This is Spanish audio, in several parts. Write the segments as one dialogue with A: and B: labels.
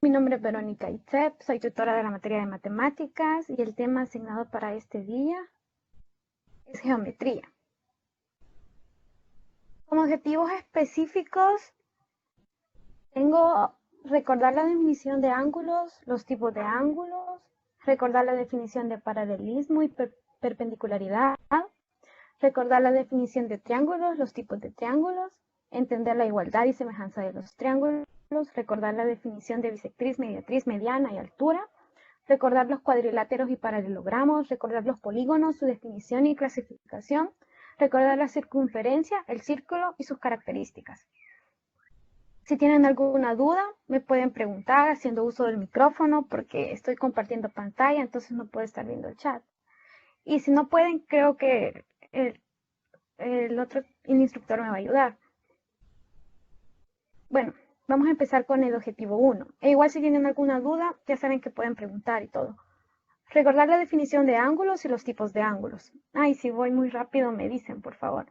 A: Mi nombre es Verónica Itzep, soy tutora de la materia de matemáticas y el tema asignado para este día es geometría. Como objetivos específicos tengo recordar la definición de ángulos, los tipos de ángulos, recordar la definición de paralelismo y perpendicularidad, recordar la definición de triángulos, los tipos de triángulos, entender la igualdad y semejanza de los triángulos, recordar la definición de bisectriz, mediatriz, mediana y altura, recordar los cuadriláteros y paralelogramos, recordar los polígonos, su definición y clasificación, recordar la circunferencia, el círculo y sus características. Si tienen alguna duda, me pueden preguntar haciendo uso del micrófono porque estoy compartiendo pantalla, entonces no puedo estar viendo el chat. Y si no pueden, creo que el instructor me va a ayudar. Bueno, vamos a empezar con el objetivo 1. E igual si tienen alguna duda, ya saben que pueden preguntar y todo. Recordar la definición de ángulos y los tipos de ángulos. Ay, si voy muy rápido me dicen, por favor.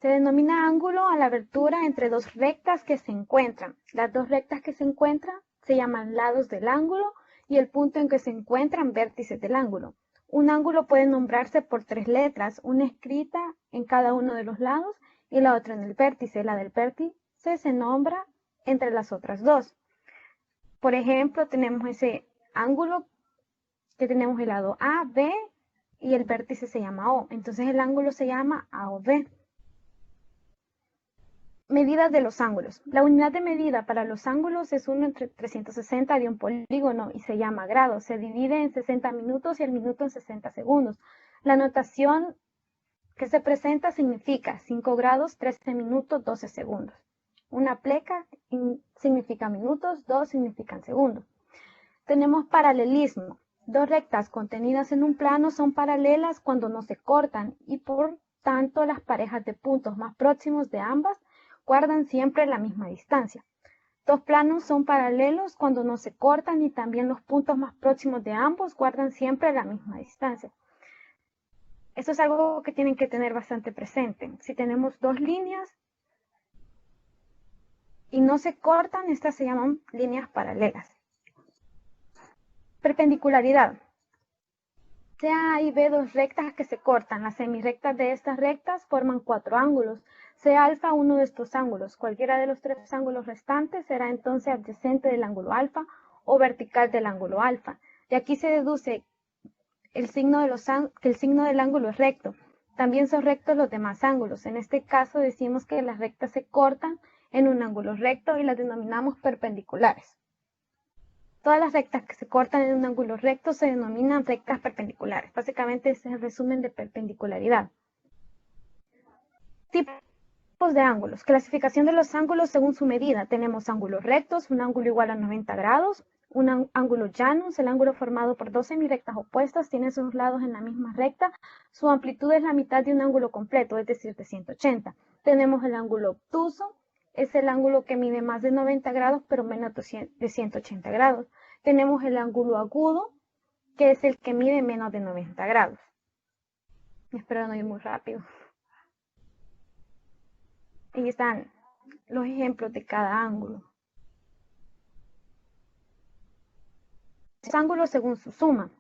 A: Se denomina ángulo a la abertura entre dos rectas que se encuentran. Las dos rectas que se encuentran se llaman lados del ángulo y el punto en que se encuentran vértices del ángulo. Un ángulo puede nombrarse por 3 letras, una escrita en cada uno de los lados y la otra en el vértice. La del vértice se nombra entre las otras dos. Por ejemplo, tenemos ese ángulo que tenemos el lado A, B y el vértice se llama O. Entonces el ángulo se llama AOB. Medidas de los ángulos. La unidad de medida para los ángulos es 1 entre 360 de un polígono y se llama grado. Se divide en 60 minutos y el minuto en 60 segundos. La notación que se presenta significa 5 grados, 13 minutos, 12 segundos. Una pleca significa minutos, 2 significan segundos. Tenemos paralelismo. Dos rectas contenidas en un plano son paralelas cuando no se cortan y por tanto las parejas de puntos más próximos de ambas guardan siempre la misma distancia. Dos planos son paralelos cuando no se cortan y también los puntos más próximos de ambos guardan siempre la misma distancia. Esto es algo que tienen que tener bastante presente. Si tenemos dos líneas y no se cortan, estas se llaman líneas paralelas. Perpendicularidad. Sea A y B dos rectas que se cortan. Las semirrectas de estas rectas forman 4 ángulos. Sea alfa uno de estos ángulos. Cualquiera de los 3 ángulos restantes será entonces adyacente del ángulo alfa o vertical del ángulo alfa. De aquí se deduce que el signo del ángulo es recto. También son rectos los demás ángulos. En este caso decimos que las rectas se cortan en un ángulo recto y las denominamos perpendiculares. Todas las rectas que se cortan en un ángulo recto se denominan rectas perpendiculares. Básicamente ese es el resumen de perpendicularidad. Tipos de ángulos. Clasificación de los ángulos según su medida. Tenemos ángulos rectos, un ángulo igual a 90 grados, un ángulo llanos, el ángulo formado por dos semirectas opuestas, tiene sus lados en la misma recta, su amplitud es la mitad de un ángulo completo, es decir, de 180. Tenemos el ángulo obtuso, es el ángulo que mide más de 90 grados, pero menos de 180 grados. Tenemos el ángulo agudo, que es el que mide menos de 90 grados. Espero no ir muy rápido. Ahí están los ejemplos de cada ángulo. Los ángulos según su suma.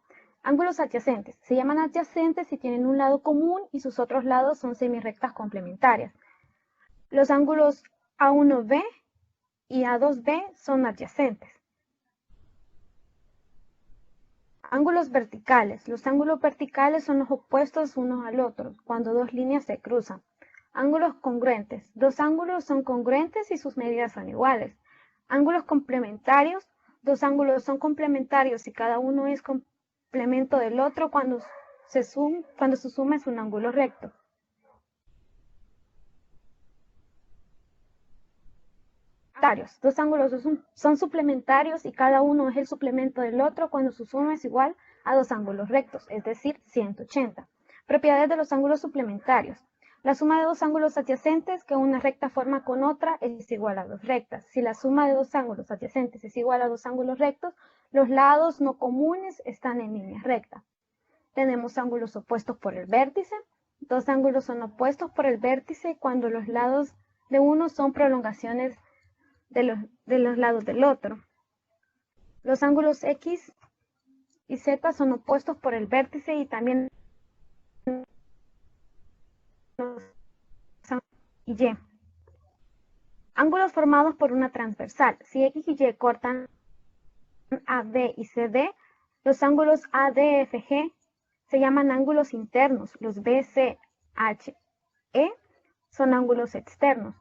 A: Ángulos adyacentes. Se llaman adyacentes si tienen un lado común y sus otros lados son semirrectas complementarias. Los ángulos A1B y A2B son adyacentes. Ángulos verticales. Los ángulos verticales son los opuestos unos al otro, cuando dos líneas se cruzan. Ángulos congruentes. Dos ángulos son congruentes y sus medidas son iguales. Ángulos complementarios. Dos ángulos son complementarios y cada uno es complemento del otro cuando su suma es un ángulo recto. Dos ángulos son suplementarios y cada uno es el suplemento del otro cuando su suma es igual a dos ángulos rectos, es decir, 180. Propiedades de los ángulos suplementarios. La suma de dos ángulos adyacentes que una recta forma con otra es igual a dos rectas. Si la suma de dos ángulos adyacentes es igual a dos ángulos rectos, los lados no comunes están en línea recta. Tenemos ángulos opuestos por el vértice. Dos ángulos son opuestos por el vértice cuando los lados de uno son prolongaciones de los lados del otro. Los ángulos X y Z son opuestos por el vértice y también los y Y. Ángulos formados por una transversal. Si X y Y cortan AB y CD, los ángulos ADFG se llaman ángulos internos. Los BCHE son ángulos externos.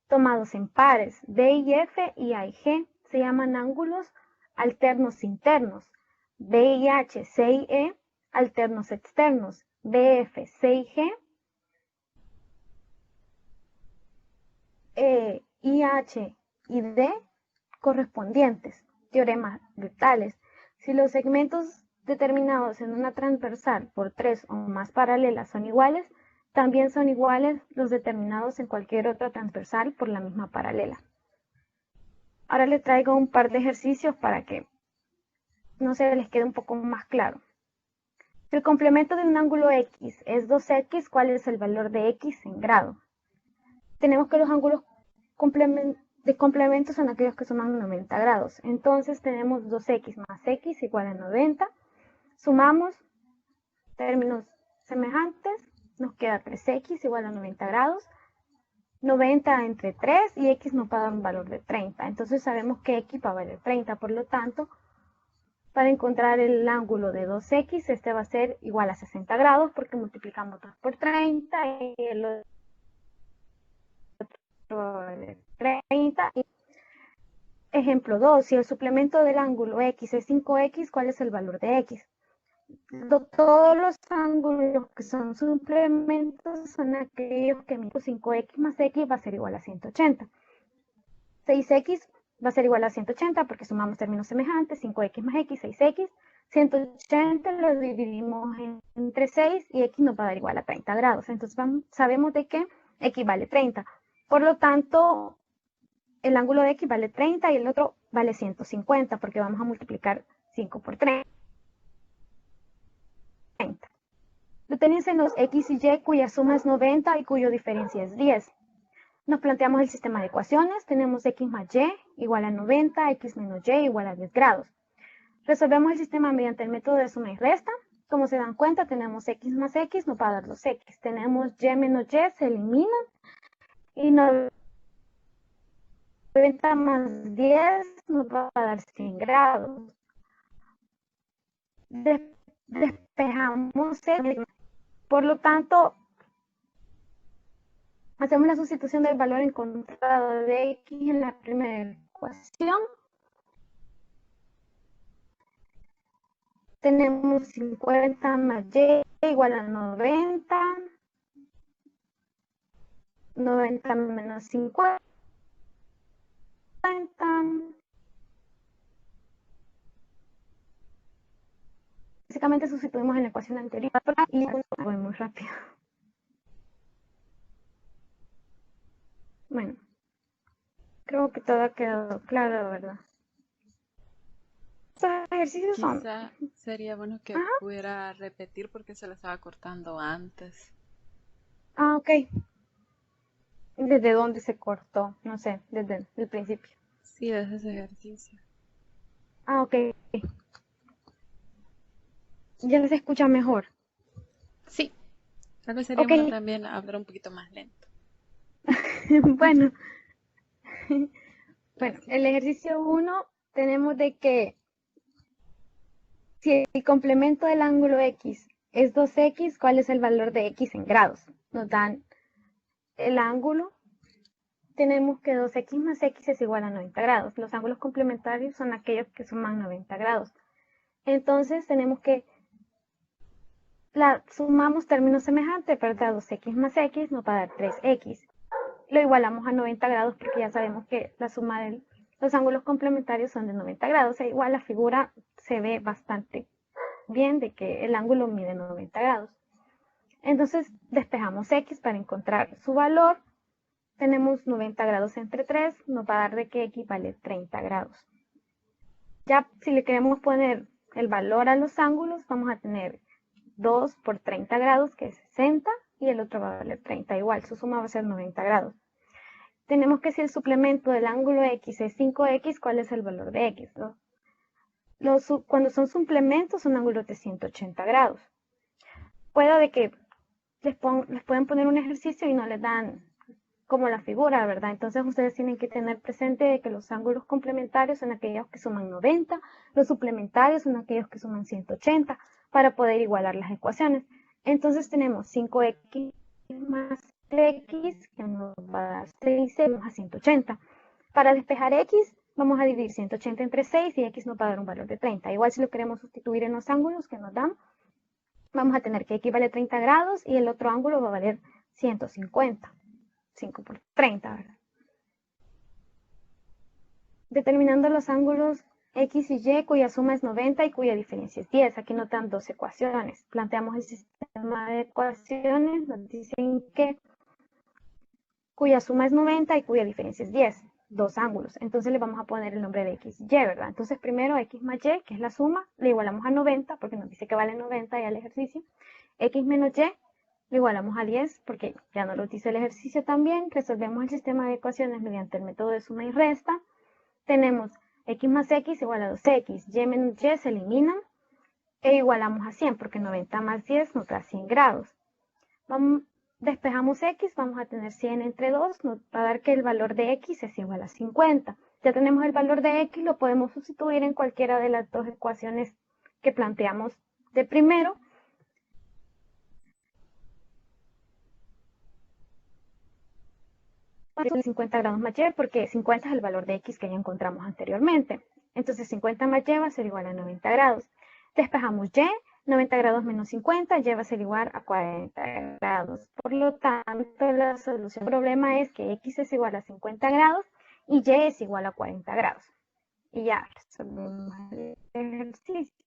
A: Tomados en pares, BIF y AIG se llaman ángulos alternos internos. BIH, CIE, alternos externos. BF, CIG, IH y D correspondientes. Teoremas de Tales. Si los segmentos determinados en una transversal por 3 o más paralelas son iguales, también son iguales los determinados en cualquier otra transversal por la misma paralela. Ahora les traigo un par de ejercicios para que no se les quede un poco más claro. Si el complemento de un ángulo X es 2X, ¿cuál es el valor de X en grado? Tenemos que los ángulos de complemento son aquellos que suman 90 grados. Entonces tenemos 2X más X igual a 90. Sumamos términos semejantes. Nos queda 3X igual a 90 grados. 90 entre 3 y X nos va a dar un valor de 30. Entonces sabemos que X va a valer 30. Por lo tanto, para encontrar el ángulo de 2X, este va a ser igual a 60 grados porque multiplicamos 2 por 30 y el otro va a valer 30. Ejemplo 2, si el suplemento del ángulo X es 5X, ¿cuál es el valor de X? Todos los ángulos que son suplementos son aquellos que 5X más X va a ser igual a 180. 6X va a ser igual a 180 porque sumamos términos semejantes, 5X más X, 6X. 180 lo dividimos entre 6 y X nos va a dar igual a 30 grados. Entonces sabemos de que X vale 30. Por lo tanto, el ángulo de X vale 30 y el otro vale 150 porque vamos a multiplicar 5 por 30. Deténganse en los X y Y cuya suma es 90 y cuya diferencia es 10. Nos planteamos el sistema de ecuaciones. Tenemos X más Y igual a 90, X menos Y igual a 10 grados. Resolvemos el sistema mediante el método de suma y resta. Como se dan cuenta, tenemos X más X, nos va a dar 2X. Tenemos Y menos Y, se eliminan. Y 90 más 10 nos va a dar 100 grados. Despejamos X. Por lo tanto, hacemos la sustitución del valor encontrado de X en la primera ecuación. Tenemos 50 más Y igual a 90. 90 menos 50. Básicamente sustituimos en la ecuación anterior y voy muy rápido. Bueno, creo que todo ha quedado claro, ¿verdad? Estos ejercicios son...
B: Quizá sería bueno que
A: Ajá.
B: pudiera repetir porque se lo estaba cortando antes.
A: Ah, ok. ¿Desde dónde se cortó? No sé, desde el principio.
B: Sí, desde ese ejercicio.
A: Ah, ok. Ya les escucha mejor.
B: Sí, tal vez sería
A: Ok.
B: bueno también hablar un poquito más lento.
A: Bueno. Bueno,
B: Gracias.
A: el ejercicio 1 tenemos de que si el complemento del ángulo X es 2X, ¿cuál es el valor de X en grados? Nos dan el ángulo. Tenemos que 2X más X es igual a 90 grados. Los ángulos complementarios son aquellos que suman 90 grados. Entonces tenemos que sumamos términos semejantes, ¿verdad? 2X más X nos va a dar 3X. Lo igualamos a 90 grados porque ya sabemos que la suma de los ángulos complementarios son de 90 grados. E igual la figura se ve bastante bien de que el ángulo mide 90 grados. Entonces despejamos X para encontrar su valor. Tenemos 90 grados entre 3, nos va a dar de que X vale 30 grados. Ya si le queremos poner el valor a los ángulos, vamos a tener 2 por 30 grados, que es 60, y el otro va a valer 30 igual, su suma va a ser 90 grados. Tenemos que si el suplemento del ángulo X es 5X, ¿cuál es el valor de X? ¿No? cuando son suplementos son ángulos de 180 grados. Puede de que les pueden poner un ejercicio y no les dan como la figura, ¿verdad? Entonces ustedes tienen que tener presente de que los ángulos complementarios son aquellos que suman 90, los suplementarios son aquellos que suman 180 para poder igualar las ecuaciones. Entonces tenemos 5x más x que nos va a dar 6 a 180. Para despejar x vamos a dividir 180 entre 6 y x nos va a dar un valor de 30. Igual si lo queremos sustituir en los ángulos que nos dan, vamos a tener que x vale 30 grados y el otro ángulo va a valer 150. 5 por 30, ¿verdad? Determinando los ángulos X y Y cuya suma es 90 y cuya diferencia es 10. Aquí nos dan dos ecuaciones. Planteamos el sistema de ecuaciones, nos dicen que cuya suma es 90 y cuya diferencia es 10. Dos ángulos. Entonces le vamos a poner el nombre de X y Y, ¿verdad? Entonces primero X más Y, que es la suma, le igualamos a 90 porque nos dice que vale 90 ya el ejercicio. X menos Y lo igualamos a 10 porque ya nos lo dice el ejercicio también. Resolvemos el sistema de ecuaciones mediante el método de suma y resta. Tenemos x más x igual a 2x, y menos y se eliminan e igualamos a 100 porque 90 más 10 nos da 100 grados. Despejamos x, vamos a tener 100 entre 2, nos va a dar que el valor de x es igual a 50. Ya tenemos el valor de x, lo podemos sustituir en cualquiera de las dos ecuaciones que planteamos de primero. 50 grados más y porque 50 es el valor de x que ya encontramos anteriormente. Entonces 50 más y va a ser igual a 90 grados. Despejamos y, 90 grados menos 50, y va a ser igual a 40 grados. Por lo tanto, la solución del problema es que x es igual a 50 grados y y es igual a 40 grados. Y ya resolvemos el ejercicio.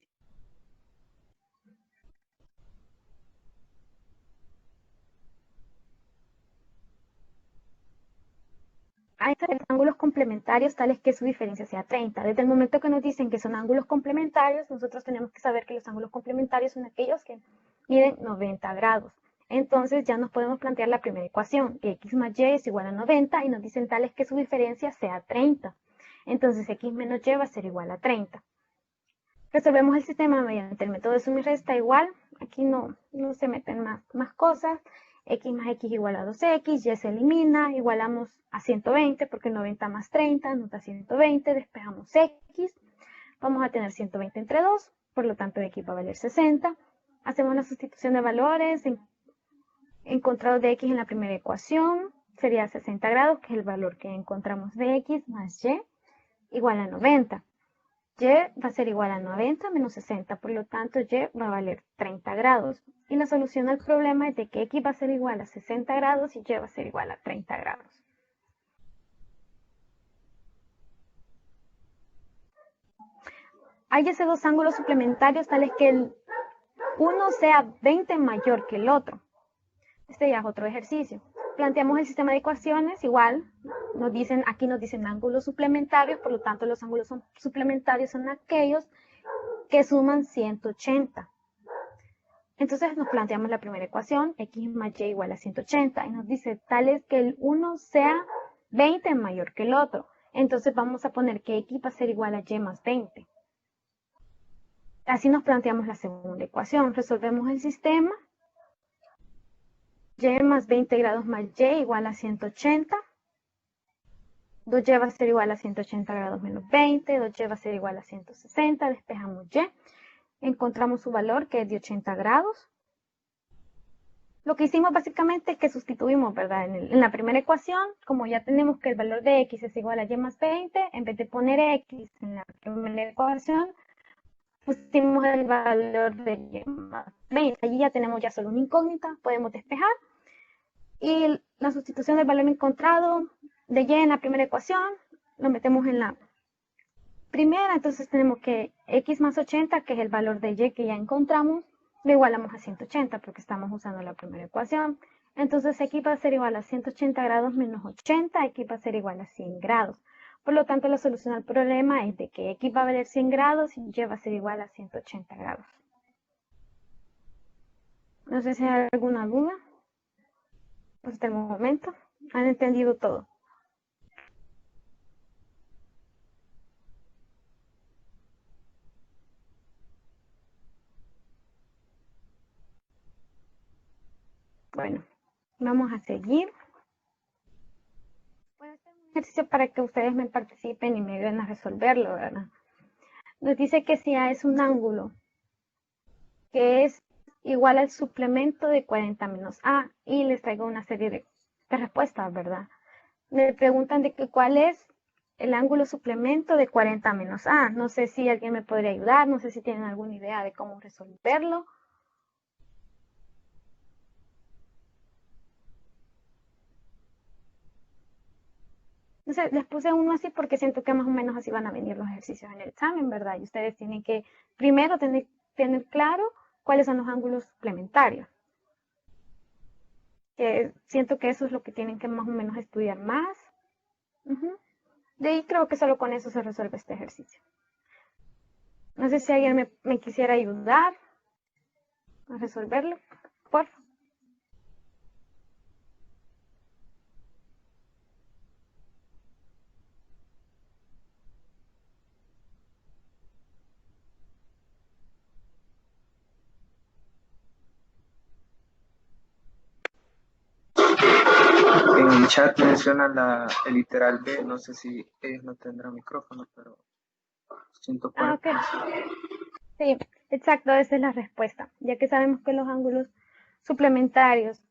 A: Hay ángulos complementarios tales que su diferencia sea 30. Desde el momento que nos dicen que son ángulos complementarios, nosotros tenemos que saber que los ángulos complementarios son aquellos que miden 90 grados. Entonces ya nos podemos plantear la primera ecuación, que x más y es igual a 90 y nos dicen tales que su diferencia sea 30. Entonces x menos y va a ser igual a 30. Resolvemos el sistema mediante el método de suma y resta igual. Aquí no se meten más cosas. X más x igual a 2x, y se elimina, igualamos a 120 porque 90 más 30 nos da 120, despejamos x, vamos a tener 120 entre 2, por lo tanto x va a valer 60. Hacemos la sustitución de valores encontrados de x en la primera ecuación, sería 60 grados, que es el valor que encontramos de x, más y, igual a 90. Y va a ser igual a 90 menos 60, por lo tanto y va a valer 30 grados. Y la solución al problema es de que x va a ser igual a 60 grados y y va a ser igual a 30 grados. Hay dos ángulos suplementarios tales que el uno sea 20 mayor que el otro. Este ya es otro ejercicio. Planteamos el sistema de ecuaciones, igual, aquí nos dicen ángulos suplementarios, por lo tanto los ángulos suplementarios son aquellos que suman 180. Entonces nos planteamos la primera ecuación, x más y igual a 180, y nos dice tales que el uno sea 20 mayor que el otro. Entonces vamos a poner que x va a ser igual a y más 20. Así nos planteamos la segunda ecuación. Resolvemos el sistema. Y más 20 grados más y igual a 180. 2y va a ser igual a 180 grados menos 20. 2y va a ser igual a 160. Despejamos y. Encontramos su valor que es de 80 grados. Lo que hicimos básicamente es que sustituimos, ¿verdad? En la primera ecuación, como ya tenemos que el valor de x es igual a y más 20, en vez de poner x en la primera ecuación, pusimos el valor de y más 20. Allí ya tenemos ya solo una incógnita, podemos despejar. Y la sustitución del valor encontrado de y en la primera ecuación, lo metemos en la primera, entonces tenemos que x más 80, que es el valor de y que ya encontramos, lo igualamos a 180 porque estamos usando la primera ecuación. Entonces x va a ser igual a 180 grados menos 80, x va a ser igual a 100 grados. Por lo tanto, la solución al problema es de que x va a valer 100 grados y y va a ser igual a 180 grados. No sé si hay alguna duda. Pues hasta el momento han entendido todo. Bueno, vamos a seguir. Voy a hacer un ejercicio para que ustedes me participen y me ayuden a resolverlo, ¿verdad? Nos dice que si A es un ángulo que es igual al suplemento de 40 menos A, y les traigo una serie de respuestas, ¿verdad? Me preguntan de que cuál es el ángulo suplemento de 40 menos A. No sé si alguien me podría ayudar, no sé si tienen alguna idea de cómo resolverlo. No sé, les puse uno así porque siento que más o menos así van a venir los ejercicios en el examen, ¿verdad? Y ustedes tienen que primero tener claro cuáles son los ángulos suplementarios. Siento que eso es lo que tienen que más o menos estudiar más. De ahí creo que solo con eso se resuelve este ejercicio. No sé si alguien me quisiera ayudar a resolverlo, por favor.
C: En el chat menciona el literal B, no sé si ellos no tendrán micrófono, pero 140.
A: Ok. Sí, exacto, esa es la respuesta. Ya que sabemos que los ángulos suplementarios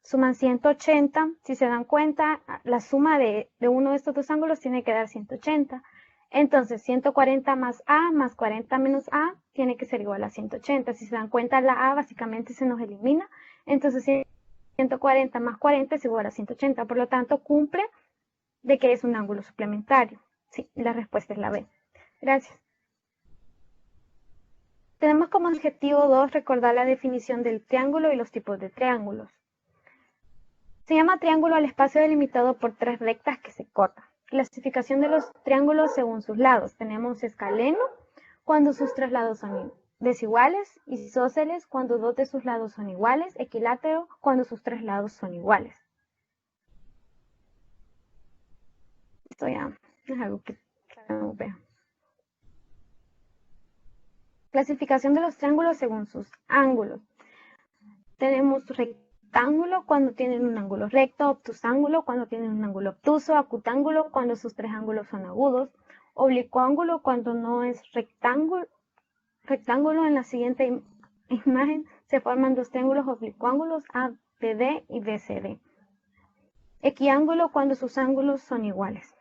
A: suman 180, si se dan cuenta, la suma de uno de estos dos ángulos tiene que dar 180. Entonces, 140 más A más 40 menos A tiene que ser igual a 180. Si se dan cuenta, la A básicamente se nos elimina. Entonces, 140 más 40 es igual a 180. Por lo tanto, cumple de que es un ángulo suplementario. Sí, la respuesta es la B. Gracias. Tenemos como objetivo 2 recordar la definición del triángulo y los tipos de triángulos. Se llama triángulo al espacio delimitado por tres rectas que se cortan. Clasificación de los triángulos según sus lados. Tenemos escaleno cuando sus tres lados son desiguales, isósceles cuando dos de sus lados son iguales, equilátero cuando sus tres lados son iguales. Esto ya es algo que sabemos ver. Clasificación de los triángulos según sus ángulos. Tenemos rectángulo cuando tienen un ángulo recto, obtusángulo cuando tienen un ángulo obtuso, acutángulo cuando sus tres ángulos son agudos, oblicuángulo cuando no es rectángulo. En la siguiente imagen se forman dos triángulos oblicuángulos ABD y BCD. Equiángulo cuando sus ángulos son iguales.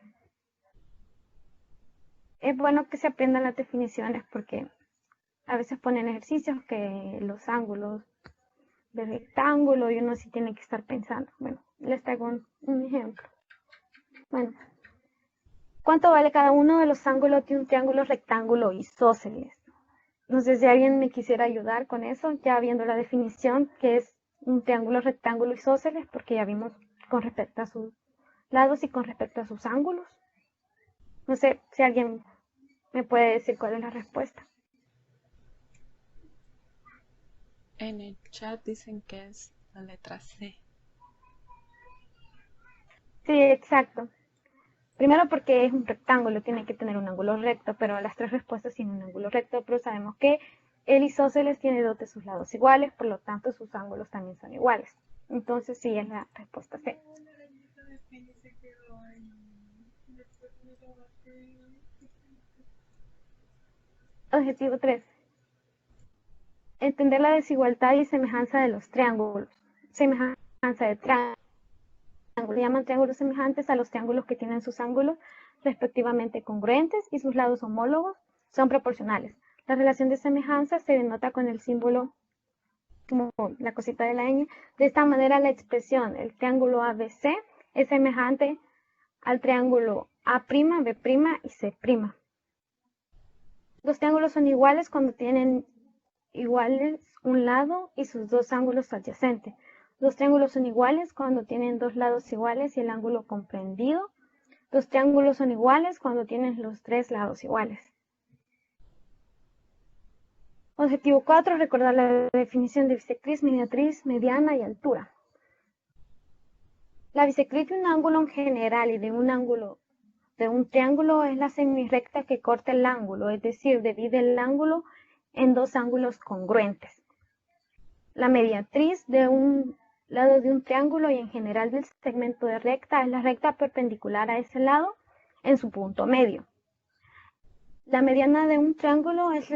A: Es bueno que se aprendan las definiciones porque a veces ponen ejercicios que los ángulos de rectángulo y uno sí tiene que estar pensando. Bueno, les traigo un ejemplo. Bueno, ¿cuánto vale cada uno de los ángulos de un triángulo rectángulo isósceles? No sé si alguien me quisiera ayudar con eso, ya viendo la definición que es un triángulo rectángulo isósceles, porque ya vimos con respecto a sus lados y con respecto a sus ángulos. No sé si alguien me puede decir cuál es la respuesta.
B: En el chat dicen que es la letra C.
A: Sí, exacto. Primero porque es un rectángulo, tiene que tener un ángulo recto, pero las tres respuestas tienen un ángulo recto, pero sabemos que el isósceles tiene dos de sus lados iguales, por lo tanto sus ángulos también son iguales. Entonces sí es la respuesta C. Objetivo 3. Entender la desigualdad y semejanza de los triángulos. Semejanza de triángulos. Se llaman triángulos semejantes a los triángulos que tienen sus ángulos respectivamente congruentes y sus lados homólogos son proporcionales. La relación de semejanza se denota con el símbolo como la cosita de la ñ. De esta manera la expresión el triángulo ABC es semejante al triángulo A', B' y C'. Los triángulos son iguales cuando tienen iguales un lado y sus dos ángulos adyacentes. Los triángulos son iguales cuando tienen dos lados iguales y el ángulo comprendido. Los triángulos son iguales cuando tienen los tres lados iguales. Objetivo 4. Recordar la definición de bisectriz, mediatriz, mediana y altura. La bisectriz de un ángulo en general y de un triángulo es la semirrecta que corta el ángulo, es decir, divide el ángulo en dos ángulos congruentes. La mediatriz de un lado de un triángulo y en general del segmento de recta es la recta perpendicular a ese lado en su punto medio. La mediana de un triángulo es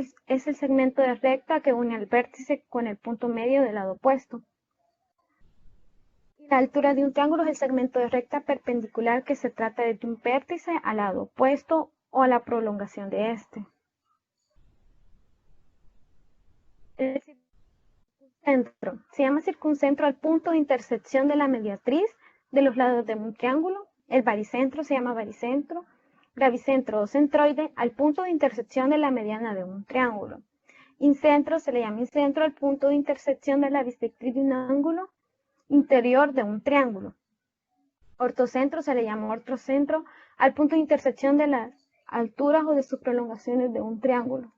A: el segmento de recta que une al vértice con el punto medio del lado opuesto. La altura de un triángulo es el segmento de recta perpendicular que se trata de un vértice al lado opuesto o a la prolongación de este. El circuncentro se llama circuncentro al punto de intersección de la mediatriz de los lados de un triángulo. El baricentro se llama baricentro. Gravicentro o centroide al punto de intersección de la mediana de un triángulo. Incentro se le llama incentro al punto de intersección de la bisectriz de un ángulo interior de un triángulo. Ortocentro se le llama ortocentro al punto de intersección de las alturas o de sus prolongaciones de un triángulo.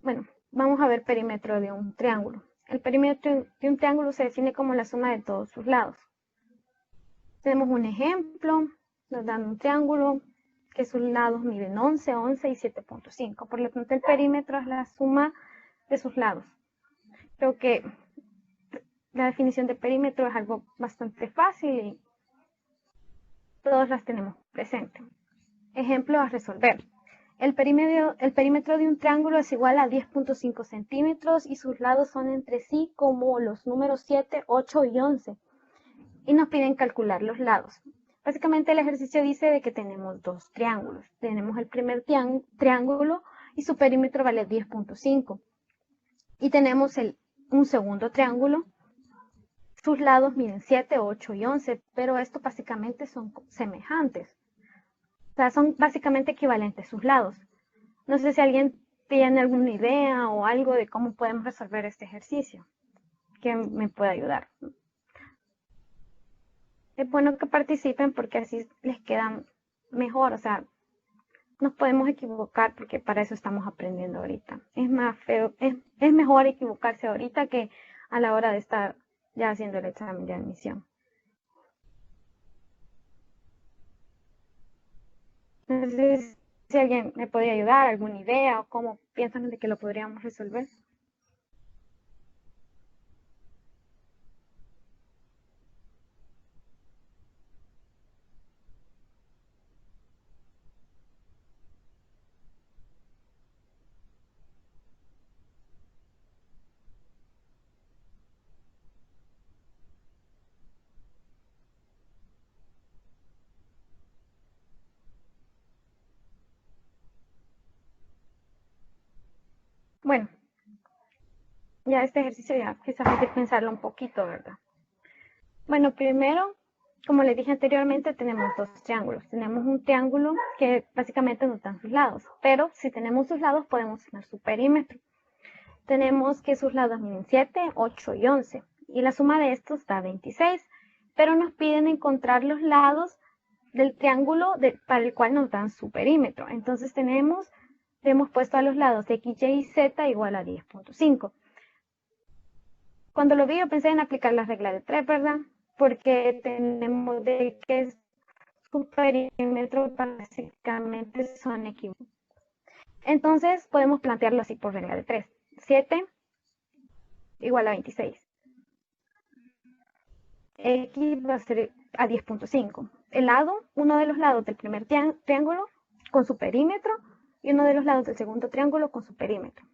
A: Bueno, vamos a ver perímetro de un triángulo. El perímetro de un triángulo se define como la suma de todos sus lados. Tenemos un ejemplo, nos dan un triángulo que sus lados miden 11, 11 y 7.5. Por lo tanto, el perímetro es la suma de sus lados. Creo que la definición de perímetro es algo bastante fácil y todas las tenemos presente. Ejemplo a resolver. El perímetro de un triángulo es igual a 10.5 centímetros y sus lados son entre sí como los números 7, 8 y 11. Y nos piden calcular los lados. Básicamente el ejercicio dice de que tenemos dos triángulos. Tenemos el primer triángulo y su perímetro vale 10.5. Y tenemos un segundo triángulo. Sus lados miden 7, 8 y 11, pero estos básicamente son semejantes. O sea, son básicamente equivalentes sus lados. No sé si alguien tiene alguna idea o algo de cómo podemos resolver este ejercicio que me pueda ayudar. Es bueno que participen porque así les quedan mejor, o sea, nos podemos equivocar porque para eso estamos aprendiendo ahorita. Es más feo, es mejor equivocarse ahorita que a la hora de estar ya haciendo el examen de admisión. Entonces, si alguien me podría ayudar, alguna idea o cómo piensan de que lo podríamos resolver. Bueno, ya este ejercicio ya quizás hay que pensarlo un poquito, ¿verdad? Bueno, primero, como les dije anteriormente, tenemos dos triángulos. Tenemos un triángulo que básicamente nos dan sus lados, pero si tenemos sus lados podemos tener su perímetro. Tenemos que sus lados miden 7, 8 y 11, y la suma de estos da 26, pero nos piden encontrar los lados del triángulo para el cual nos dan su perímetro. Entonces hemos puesto a los lados de x, y y z igual a 10.5. Cuando lo vi yo pensé en aplicar la regla de 3, ¿verdad? Porque tenemos de que su perímetro básicamente son equivalentes. Entonces podemos plantearlo así por regla de 3. 7 igual a 26. X va a ser a 10.5. Uno de los lados del primer triángulo con su perímetro y uno de los lados del segundo triángulo con su perímetro.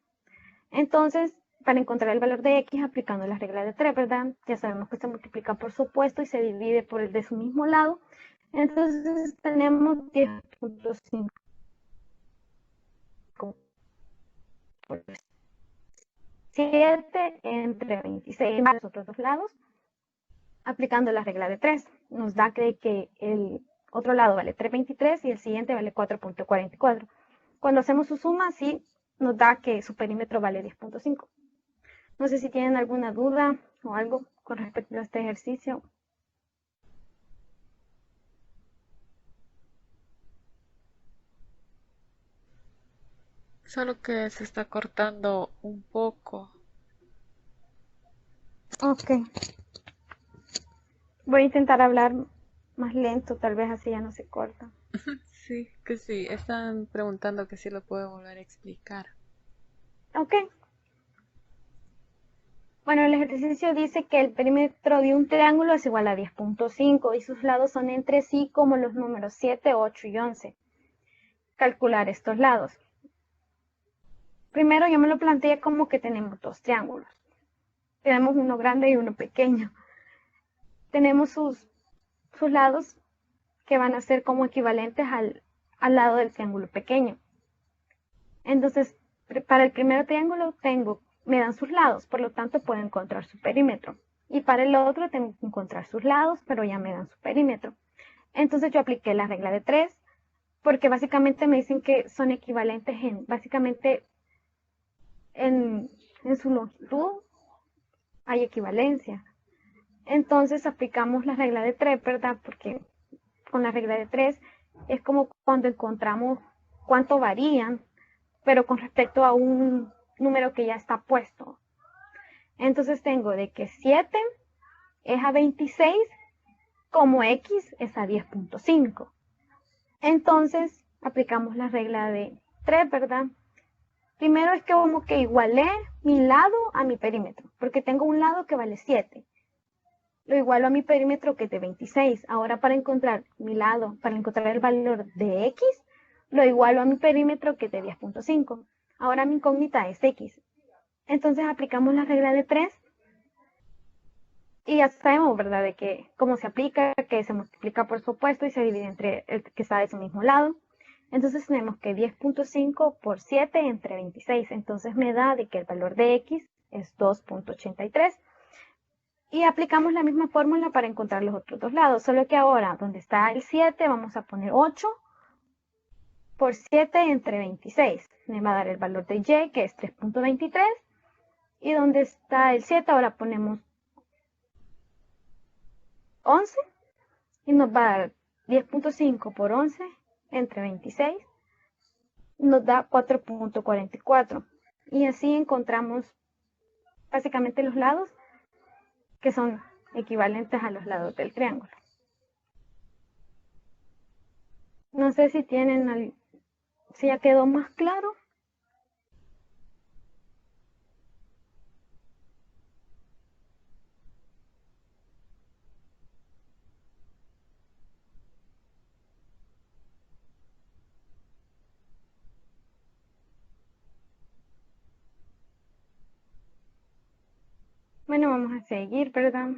A: Entonces, para encontrar el valor de X aplicando la regla de 3, ¿verdad? Ya sabemos que se multiplica por su opuesto y se divide por el de su mismo lado. Entonces tenemos 10.5 por 7 entre 26 más los otros dos lados. Aplicando la regla de 3, nos da que el otro lado vale 3.23 y el siguiente vale 4.44. Cuando hacemos su suma, sí nos da que su perímetro vale 10.5. No sé si tienen alguna duda o algo con respecto a este ejercicio.
B: Solo que se está cortando un poco.
A: Ok. Voy a intentar hablar más lento, tal vez así ya no se corta.
B: Sí, que sí. Están preguntando que si lo puedo volver a explicar.
A: Ok. Bueno, el ejercicio dice que el perímetro de un triángulo es igual a 10.5 y sus lados son entre sí como los números 7, 8 y 11. Calcular estos lados. Primero yo me lo planteé como que tenemos dos triángulos. Tenemos uno grande y uno pequeño. Tenemos sus lados que van a ser como equivalentes al lado del triángulo pequeño. Entonces, para el primer triángulo me dan sus lados, por lo tanto puedo encontrar su perímetro. Y para el otro tengo que encontrar sus lados, pero ya me dan su perímetro. Entonces yo apliqué la regla de 3, porque básicamente me dicen que son equivalentes en su longitud hay equivalencia. Entonces aplicamos la regla de 3, ¿verdad? Porque con la regla de 3 es como cuando encontramos cuánto varían, pero con respecto a un número que ya está puesto. Entonces tengo de que 7 es a 26 como X es a 10.5. Entonces aplicamos la regla de 3, ¿verdad? Primero es que como que igualé mi lado a mi perímetro, porque tengo un lado que vale 7. Lo igualo a mi perímetro que es de 26. Ahora para encontrar mi lado, para encontrar el valor de X, lo igualo a mi perímetro que es de 10.5. Ahora mi incógnita es X. Entonces aplicamos la regla de 3 y ya sabemos, ¿verdad?, de que cómo se aplica, que se multiplica por su opuesto y se divide entre el que está de su mismo lado. Entonces tenemos que 10.5 por 7 entre 26. Entonces me da de que el valor de X es 2.83. Y aplicamos la misma fórmula para encontrar los otros dos lados, solo que ahora donde está el 7 vamos a poner 8 por 7 entre 26. Me va a dar el valor de Y, que es 3.23. Y donde está el 7 ahora ponemos 11 y nos va a dar 10.5 por 11 entre 26. Nos da 4.44. Y así encontramos básicamente los lados que son equivalentes a los lados del triángulo. No sé si si ya quedó más claro. Bueno, vamos a seguir, ¿verdad?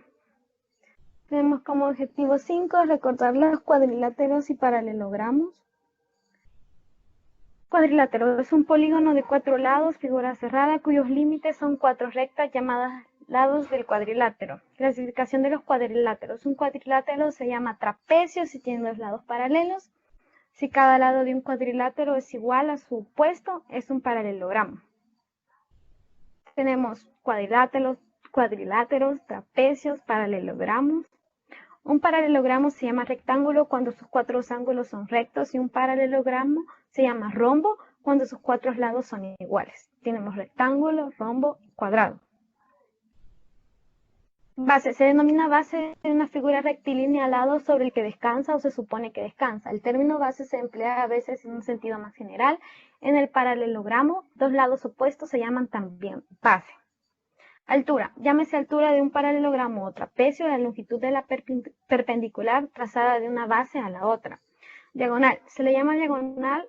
A: Tenemos como objetivo 5 recordar los cuadriláteros y paralelogramos. Cuadrilátero es un polígono de 4 lados, figura cerrada, cuyos límites son 4 rectas llamadas lados del cuadrilátero. Clasificación de los cuadriláteros. Un cuadrilátero se llama trapecio si tiene dos lados paralelos. Si cada lado de un cuadrilátero es igual a su opuesto, es un paralelogramo. Tenemos cuadriláteros, trapecios, paralelogramos. Un paralelogramo se llama rectángulo cuando sus 4 ángulos son rectos y un paralelogramo se llama rombo cuando sus 4 lados son iguales. Tenemos rectángulo, rombo y cuadrado. Base. Se denomina base de una figura rectilínea al lado sobre el que descansa o se supone que descansa. El término base se emplea a veces en un sentido más general. En el paralelogramo, dos lados opuestos se llaman también base. Altura. Llámese altura de un paralelogramo o trapecio la longitud de la perpendicular trazada de una base a la otra. Diagonal. Se le llama diagonal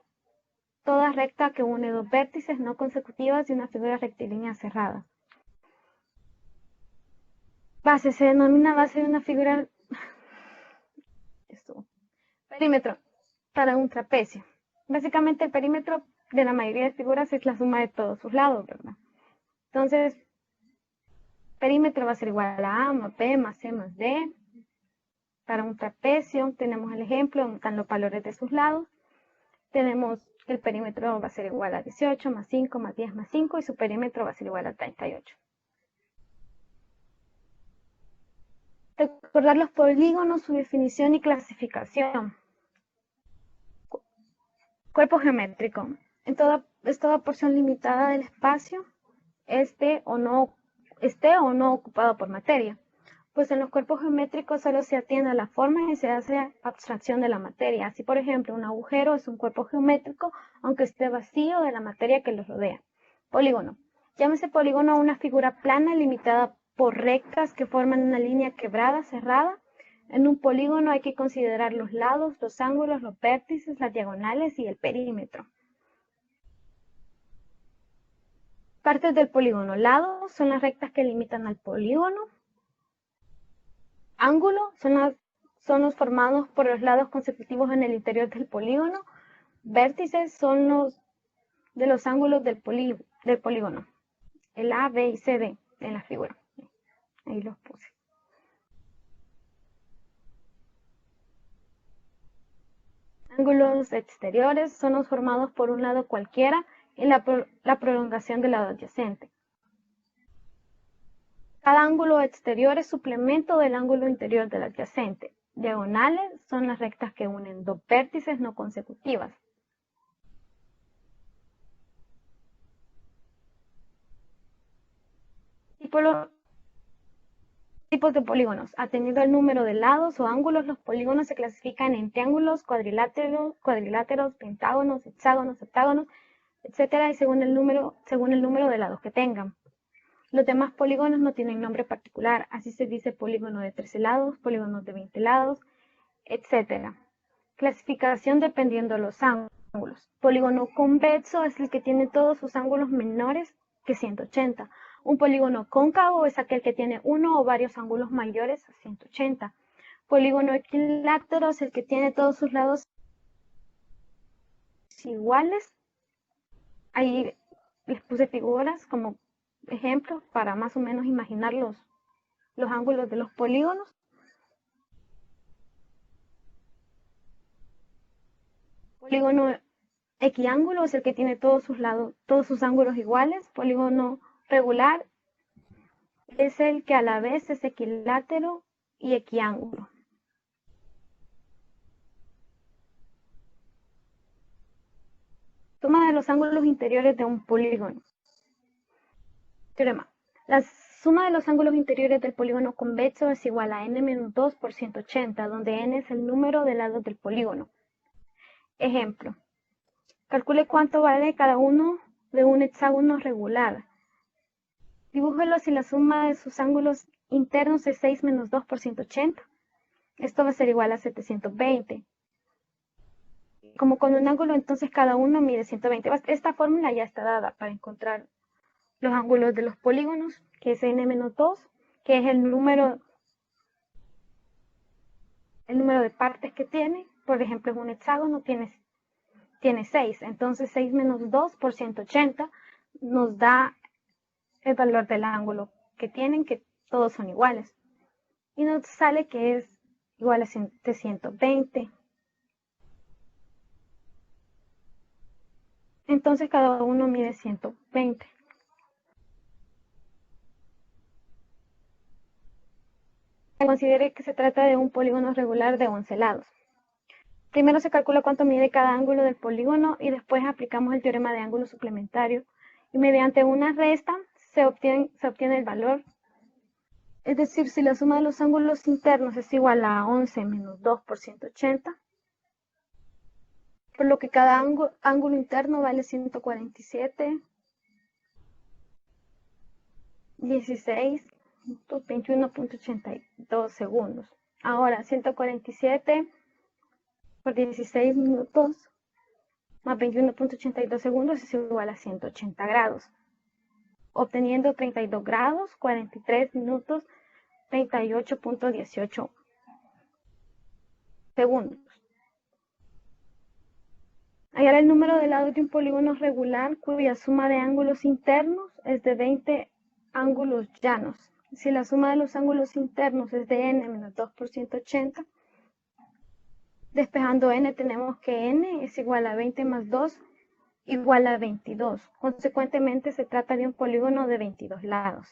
A: toda recta que une dos vértices no consecutivas de una figura rectilínea cerrada. Base. Se denomina base de una figura... Perímetro. Para un trapecio. Básicamente el perímetro de la mayoría de figuras es la suma de todos sus lados, ¿verdad? Entonces, perímetro va a ser igual a más B, más C, más D. Para un trapecio tenemos el ejemplo, donde están los valores de sus lados. Tenemos que el perímetro va a ser igual a 18, más 5, más 10, más 5, y su perímetro va a ser igual a 38. Recordar los polígonos, su definición y clasificación. Cuerpo geométrico. Es toda porción limitada del espacio, esté o no ocupado por materia. Pues en los cuerpos geométricos solo se atiende a la forma y se hace abstracción de la materia. Así, por ejemplo, un agujero es un cuerpo geométrico, aunque esté vacío de la materia que lo rodea. Polígono. Llámese polígono a una figura plana limitada por rectas que forman una línea quebrada, cerrada. En un polígono hay que considerar los lados, los ángulos, los vértices, las diagonales y el perímetro. Partes del polígono. Lados son las rectas que limitan al polígono. Ángulo son los formados por los lados consecutivos en el interior del polígono. Vértices son los de los ángulos del polígono. El A, B y C, D en la figura. Ahí los puse. Ángulos exteriores son los formados por un lado cualquiera y la prolongación del lado adyacente. Cada ángulo exterior es suplemento del ángulo interior del adyacente. Diagonales son las rectas que unen dos vértices no consecutivas. Tipos de polígonos. Atendiendo al número de lados o ángulos, los polígonos se clasifican en triángulos, cuadriláteros, pentágonos, hexágonos, octágonos, etc. y según el número de lados que tengan. Los demás polígonos no tienen nombre particular, así se dice polígono de 13 lados, polígonos de 20 lados, etc. Clasificación dependiendo de los ángulos. Polígono convexo es el que tiene todos sus ángulos menores que 180. Un polígono cóncavo es aquel que tiene uno o varios ángulos mayores a 180. Polígono equilátero es el que tiene todos sus lados iguales. Ahí les puse figuras como ejemplos para más o menos imaginar los ángulos de los polígonos. Polígono equiángulo es el que tiene todos sus ángulos iguales. Polígono regular es el que a la vez es equilátero y equiángulo. Suma de los ángulos interiores de un polígono. Teorema. La suma de los ángulos interiores del polígono convexo es igual a n-2 por 180, donde n es el número de lados del polígono. Ejemplo. Calcule cuánto vale cada uno de un hexágono regular. Dibújelo si la suma de sus ángulos internos es 6 menos 2 por 180. Esto va a ser igual a 720. Como con un ángulo, entonces cada uno mide 120. Esta fórmula ya está dada para encontrar los ángulos de los polígonos, que es n-2, que es el número de partes que tiene. Por ejemplo, en un hexágono tiene 6. Entonces 6 menos 2 por 180 nos da el valor del ángulo que tienen, que todos son iguales. Y nos sale que es igual a 120. Entonces cada uno mide 120. Considere que se trata de un polígono regular de 11 lados. Primero se calcula cuánto mide cada ángulo del polígono y después aplicamos el teorema de ángulo suplementario. Y mediante una resta se obtiene el valor. Es decir, si la suma de los ángulos internos es igual a 11 menos 2 por 180, por lo que cada ángulo interno vale 147, 16, 21.82 segundos. Ahora, 147 por 16 minutos más 21.82 segundos es igual a 180 grados, obteniendo 32 grados, 43 minutos, 38.18 segundos. Hallar el número de lados de un polígono regular cuya suma de ángulos internos es de 20 ángulos llanos. Si la suma de los ángulos internos es de n menos 2 por 180, despejando n tenemos que n es igual a 20 más 2 igual a 22. Consecuentemente se trata de un polígono de 22 lados.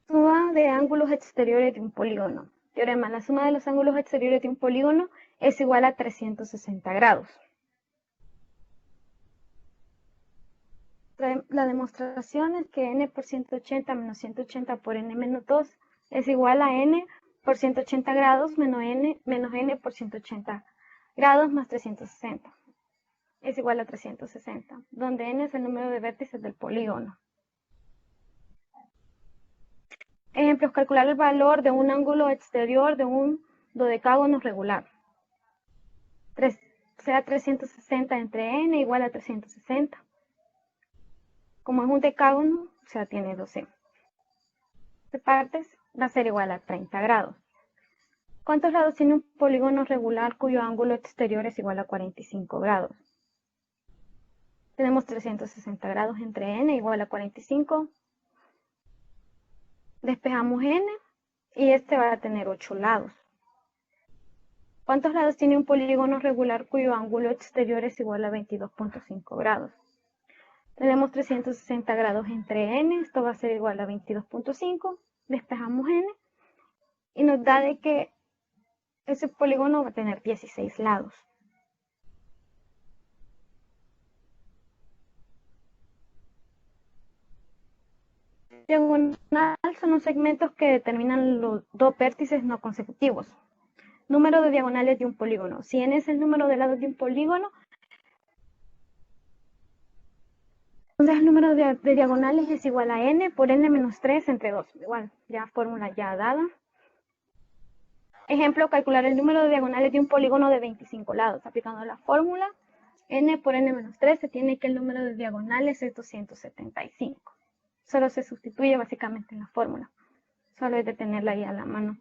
A: Suma de ángulos exteriores de un polígono. Teorema: la suma de los ángulos exteriores de un polígono es igual a 360 grados. La demostración es que n por 180 menos 180 por n menos 2 es igual a n por 180 grados menos n por 180 grados más 360. Es igual a 360, donde n es el número de vértices del polígono. Ejemplos, calcular el valor de un ángulo exterior de un dodecágono regular. Sea 360 entre n igual a 360. Como es un decágono, o sea, tiene 12 partes, va a ser igual a 30 grados. ¿Cuántos lados tiene un polígono regular cuyo ángulo exterior es igual a 45 grados? Tenemos 360 grados entre n igual a 45. Despejamos n y este va a tener 8 lados. ¿Cuántos lados tiene un polígono regular cuyo ángulo exterior es igual a 22.5 grados? Tenemos 360 grados entre n, esto va a ser igual a 22.5. Despejamos n y nos da de que ese polígono va a tener 16 lados. Diagonal son los segmentos que determinan los dos vértices no consecutivos. Número de diagonales de un polígono. Si n es el número de lados de un polígono, entonces el número de diagonales es igual a n por n menos 3 entre 2. Igual, ya fórmula ya dada. Ejemplo, calcular el número de diagonales de un polígono de 25 lados. Aplicando la fórmula, n por n menos 3 se tiene que el número de diagonales es 275. Solo se sustituye básicamente en la fórmula. Solo es de tenerla ahí a la mano,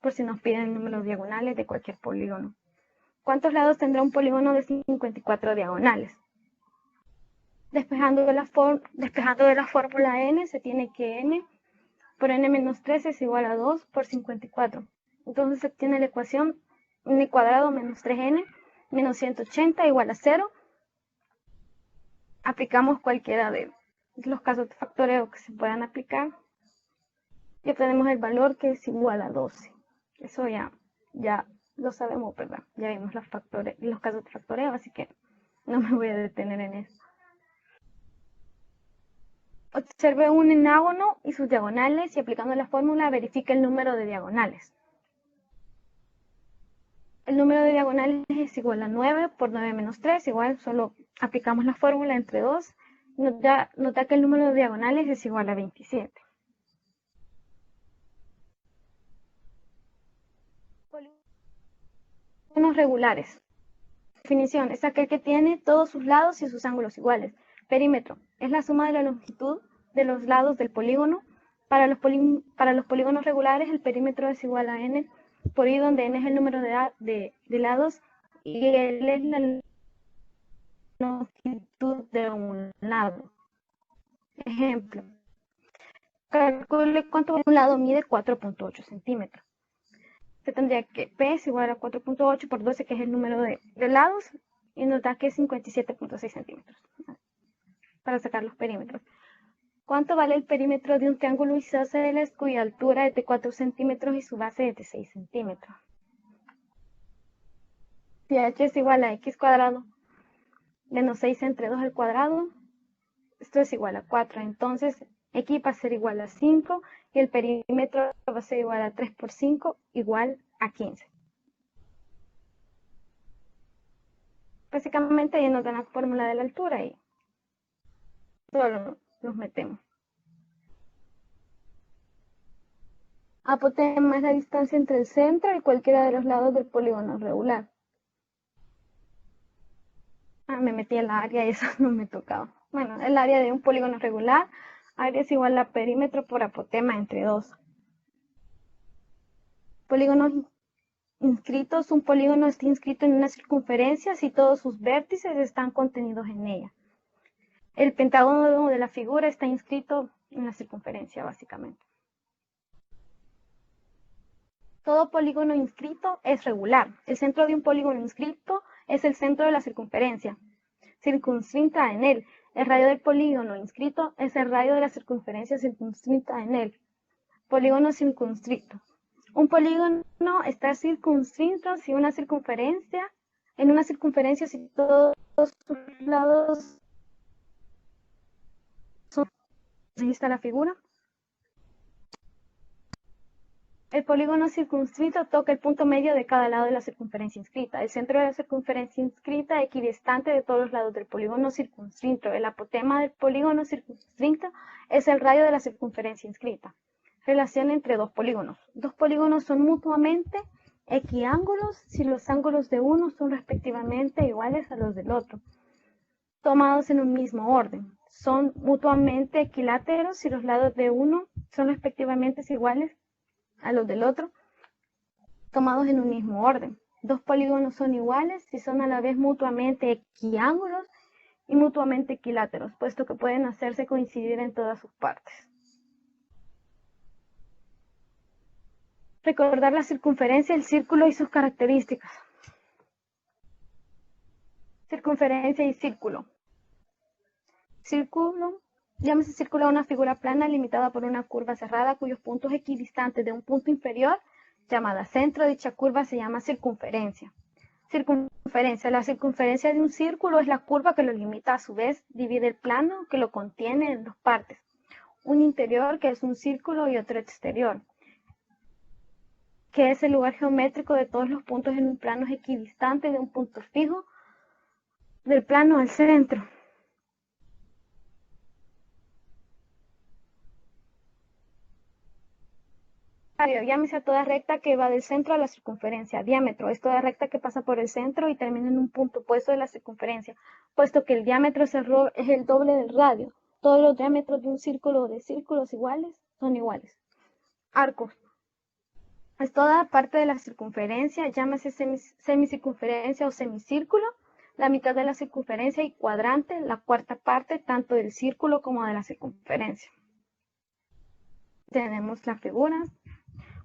A: por si nos piden el número de diagonales de cualquier polígono. ¿Cuántos lados tendrá un polígono de 54 diagonales? Despejando de la fórmula n, se tiene que n por n menos 3 es igual a 2 por 54. Entonces se obtiene la ecuación n cuadrado menos 3n menos 180 igual a 0. Aplicamos cualquiera de los casos de factoreo que se puedan aplicar y obtenemos el valor que es igual a 12. Eso ya lo sabemos, ¿verdad? Ya vimos los casos de factoreo, así que no me voy a detener en eso. Observe un enágono y sus diagonales y aplicando la fórmula verifique el número de diagonales. El número de diagonales es igual a 9 por 9 menos 3, igual solo aplicamos la fórmula entre 2. Nos da que el número de diagonales es igual a 27. Polígonos regulares. Definición, es aquel que tiene todos sus lados y sus ángulos iguales. Perímetro, es la suma de la longitud de los lados del polígono. Para los polígonos regulares, el perímetro es igual a n por i, donde n es el número de lados y l es la longitud de un lado. Ejemplo, calcule cuánto un lado mide 4.8 centímetros. Se tendría que P es igual a 4.8 por 12, que es el número de lados, y nos da que es 57.6 centímetros para sacar los perímetros. ¿Cuánto vale el perímetro de un triángulo isósceles cuya altura es de 4 centímetros y su base es de 6 centímetros? Si h es igual a x cuadrado menos 6 entre 2 al cuadrado, esto es igual a 4. Entonces, x va a ser igual a 5 y el perímetro va a ser igual a 3 por 5 igual a 15. Básicamente ahí nos dan la fórmula de la altura y solo los metemos. Apotema es la distancia entre el centro y cualquiera de los lados del polígono regular. Me metí el área y eso no me tocaba. Bueno, el área de un polígono regular, área es igual a perímetro por apotema entre 2. Polígonos inscritos, un polígono está inscrito en una circunferencia si todos sus vértices están contenidos en ella. El pentágono de la figura está inscrito en la circunferencia, básicamente. Todo polígono inscrito es regular. El centro de un polígono inscrito es el centro de la circunferencia, circunscrita en él. El radio del polígono inscrito es el radio de la circunferencia circunscrita en él. Polígono circunscrito. Un polígono está circunscrito si en una circunferencia si todos sus lados son... Ahí está la figura. El polígono circunscrito toca el punto medio de cada lado de la circunferencia inscrita. El centro de la circunferencia inscrita es equidistante de todos los lados del polígono circunscrito. El apotema del polígono circunscrito es el radio de la circunferencia inscrita. Relación entre dos polígonos. Dos polígonos son mutuamente equiángulos si los ángulos de uno son respectivamente iguales a los del otro, tomados en un mismo orden. Son mutuamente equiláteros si los lados de uno son respectivamente iguales a los del otro, tomados en un mismo orden. Dos polígonos son iguales si son a la vez mutuamente equiángulos y mutuamente equiláteros, puesto que pueden hacerse coincidir en todas sus partes. Recordar la circunferencia del círculo y sus características. Circunferencia y círculo. Círculo, llámese círculo a una figura plana limitada por una curva cerrada cuyos puntos equidistantes de un punto inferior, llamada centro de dicha curva, se llama circunferencia. Circunferencia. La circunferencia de un círculo es la curva que lo limita, a su vez divide el plano que lo contiene en dos partes. Un interior, que es un círculo, y otro exterior, que es el lugar geométrico de todos los puntos en un plano equidistante de un punto fijo del plano al centro. Radio, llámese a toda recta que va del centro a la circunferencia. Diámetro es toda recta que pasa por el centro y termina en un punto opuesto de la circunferencia, puesto que el diámetro es el doble del radio. Todos los diámetros de un círculo o de círculos iguales son iguales. Arcos es toda parte de la circunferencia, llámese semicircunferencia o semicírculo, la mitad de la circunferencia, y cuadrante, la cuarta parte tanto del círculo como de la circunferencia. Tenemos las figuras,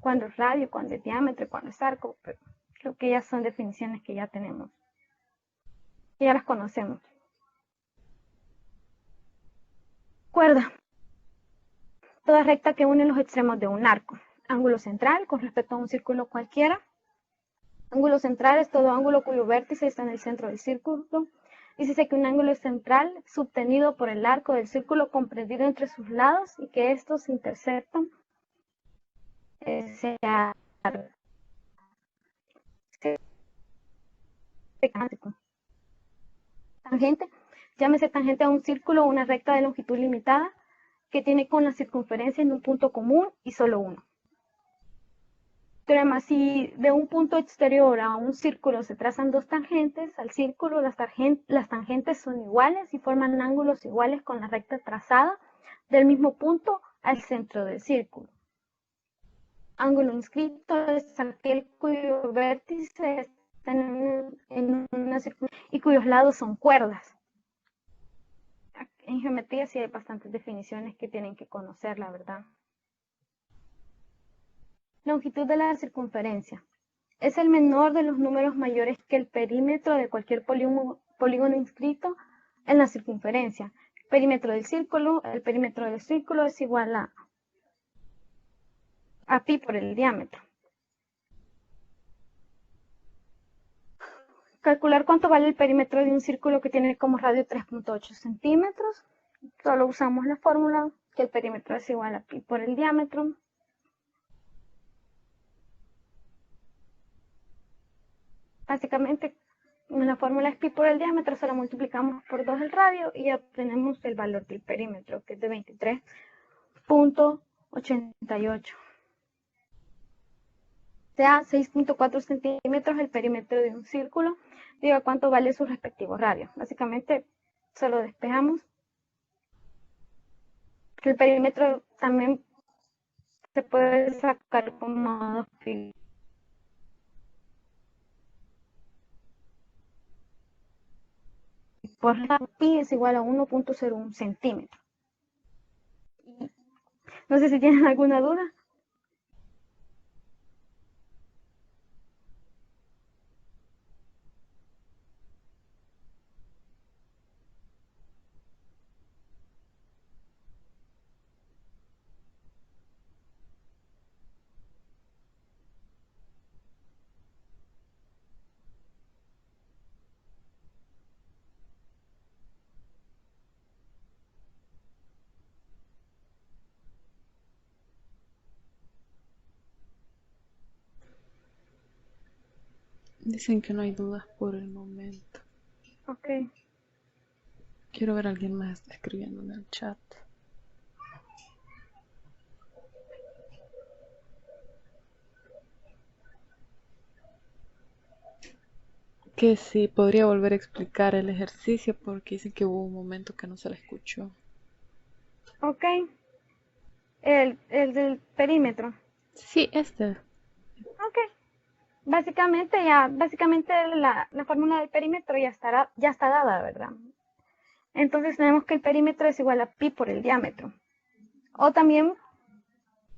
A: cuando es radio, cuando es diámetro, cuando es arco, pero creo que ya son definiciones que ya tenemos, que ya las conocemos. Cuerda, toda recta que une los extremos de un arco. Ángulo central con respecto a un círculo cualquiera. Ángulo central es todo ángulo cuyo vértice está en el centro del círculo. Dícese que un ángulo central subtenido por el arco del círculo comprendido entre sus lados y que estos se interceptan ese arco. Tangente, llámese tangente a un círculo o una recta de longitud limitada que tiene con la circunferencia en un punto común y solo uno. Teorema: si de un punto exterior a un círculo se trazan dos tangentes al círculo, las tangentes son iguales y forman ángulos iguales con la recta trazada del mismo punto al centro del círculo. Ángulo inscrito es aquel cuyo vértice está en una circunferencia y cuyos lados son cuerdas. En geometría sí hay bastantes definiciones que tienen que conocer, la verdad. Longitud de la circunferencia. Es el menor de los números mayores que el perímetro de cualquier polígono inscrito en la circunferencia. El perímetro del círculo es igual a pi por el diámetro. Calcular cuánto vale el perímetro de un círculo que tiene como radio 3.8 centímetros. Solo usamos la fórmula que el perímetro es igual a pi por el diámetro. Básicamente, la fórmula es pi por el diámetro, solo multiplicamos por 2 el radio y obtenemos el valor del perímetro, que es de 23.88. O sea, 6.4 centímetros el perímetro de un círculo. Diga cuánto vale su respectivo radio. Básicamente, solo despejamos. El perímetro también se puede sacar como dos figuras. Por pi es igual a 1.01 centímetros. No sé si tienen alguna duda.
B: Dicen que no hay dudas por el momento.
A: Ok.
B: Quiero ver a alguien más escribiendo en el chat. Que sí, podría volver a explicar el ejercicio porque dicen que hubo un momento que no se la escuchó.
A: Ok. El del perímetro.
B: Sí, este.
A: Ok. Básicamente la fórmula del perímetro ya está dada, ¿verdad? Entonces tenemos que el perímetro es igual a pi por el diámetro. O también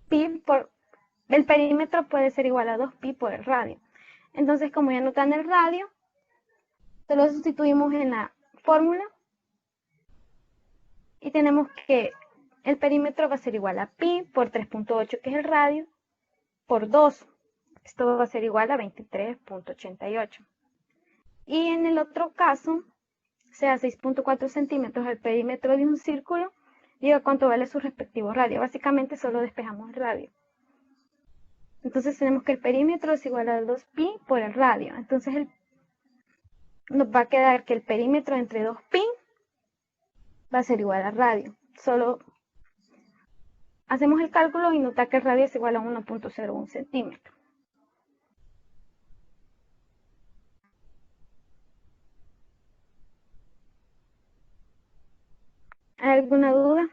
A: el perímetro puede ser igual a 2pi por el radio. Entonces, como ya no está en el radio, se lo sustituimos en la fórmula y tenemos que el perímetro va a ser igual a pi por 3.8, que es el radio, por 2. Esto va a ser igual a 23.88. Y en el otro caso, sea 6.4 centímetros el perímetro de un círculo, diga cuánto vale su respectivo radio. Básicamente solo despejamos el radio. Entonces tenemos que el perímetro es igual a 2pi por el radio. Entonces nos va a quedar que el perímetro entre 2pi va a ser igual al radio. Solo hacemos el cálculo y nota que el radio es igual a 1.01 centímetros. ¿Hay alguna duda?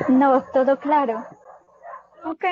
A: No, todo claro. Ok.